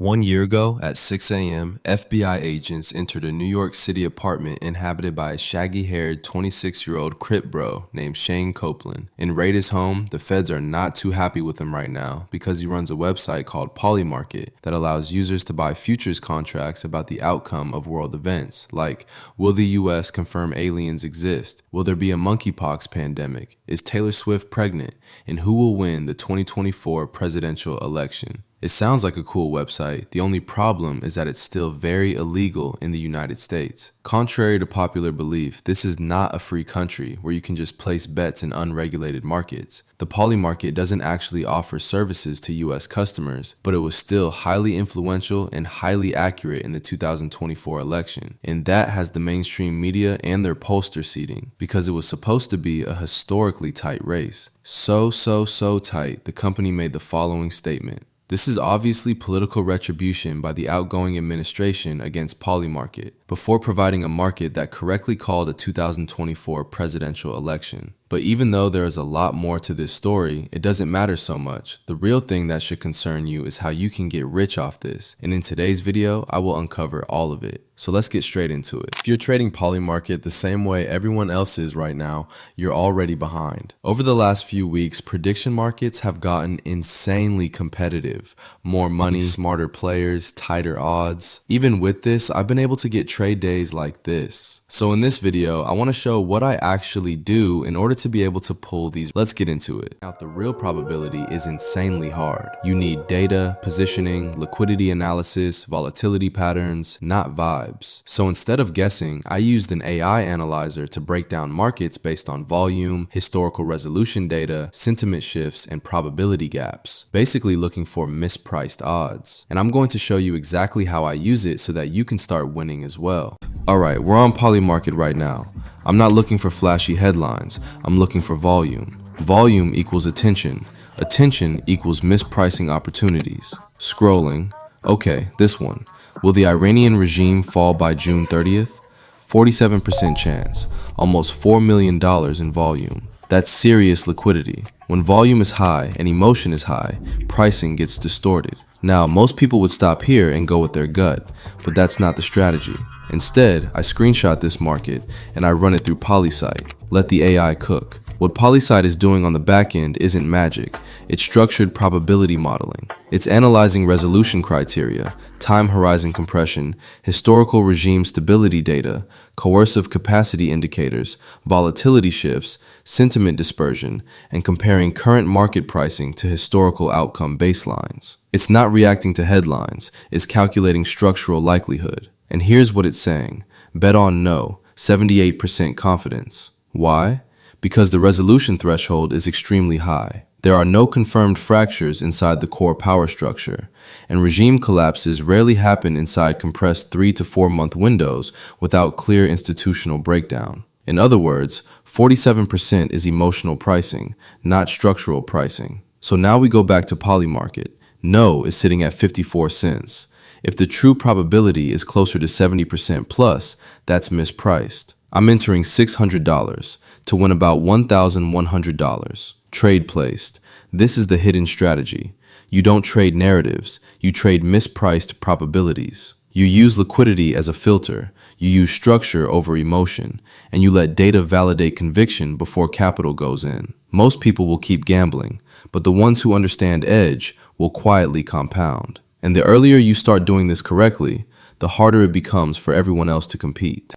1 year ago, at 6 a.m., FBI agents entered a New York City apartment inhabited by a shaggy-haired 26-year-old Crip bro named Shane Copeland. In raid his home, the feds are not too happy with him right now because he runs a website called Polymarket that allows users to buy futures contracts about the outcome of world events, like, will the U.S. confirm aliens exist? Will there be a monkeypox pandemic? Is Taylor Swift pregnant? And who will win the 2024 presidential election? It sounds like a cool website. The only problem is that it's still very illegal in the United States. Contrary to popular belief, this is not a free country where you can just place bets in unregulated markets. The Polymarket doesn't actually offer services to US customers, but it was still highly influential and highly accurate in the 2024 election. And that has the mainstream media and their pollster seating, because it was supposed to be a historically tight race. So tight, the company made the following statement. This is obviously political retribution by the outgoing administration against Polymarket, before providing a market that correctly called a 2024 presidential election. But even though there is a lot more to this story, it doesn't matter so much. The real thing that should concern you is how you can get rich off this. And in today's video, I will uncover all of it. So let's get straight into it. If you're trading Polymarket the same way everyone else is right now, you're already behind. Over the last few weeks, prediction markets have gotten insanely competitive. More money, smarter players, tighter odds. Even with this, I've been able to get trade days like this. So in this video, I want to show what I actually do in order to be able to pull these. Let's get into it. Now, the real probability is insanely hard. You need data, positioning, liquidity analysis, volatility patterns, not vibes. So instead of guessing, I used an AI analyzer to break down markets based on volume, historical resolution data, sentiment shifts, and probability gaps, basically looking for mispriced odds. And I'm going to show you exactly how I use it so that you can start winning as well. Alright, we're on Polymarket right now. I'm not looking for flashy headlines, I'm looking for volume. Volume equals attention. Attention equals mispricing opportunities. Scrolling. Okay, this one. Will the Iranian regime fall by June 30th? 47% chance. Almost $4 million in volume. That's serious liquidity. When volume is high and emotion is high, pricing gets distorted. Now, most people would stop here and go with their gut, but that's not the strategy. Instead, I screenshot this market and I run it through Polysite. Let the AI cook. What Polysite is doing on the back end isn't magic, it's structured probability modeling. It's analyzing resolution criteria, time horizon compression, historical regime stability data, coercive capacity indicators, volatility shifts, sentiment dispersion, and comparing current market pricing to historical outcome baselines. It's not reacting to headlines, it's calculating structural likelihood. And here's what it's saying. Bet on no, 78% confidence. Why? Because the resolution threshold is extremely high. There are no confirmed fractures inside the core power structure, and regime collapses rarely happen inside compressed 3 to 4 month windows without clear institutional breakdown. In other words, 47% is emotional pricing, not structural pricing. So now we go back to Polymarket. No is sitting at 54 cents. If the true probability is closer to 70% plus, that's mispriced. I'm entering $600 to win about $1,100. Trade placed. This is the hidden strategy. You don't trade narratives, you trade mispriced probabilities. You use liquidity as a filter, you use structure over emotion, and you let data validate conviction before capital goes in. Most people will keep gambling, but the ones who understand edge will quietly compound. And the earlier you start doing this correctly, the harder it becomes for everyone else to compete.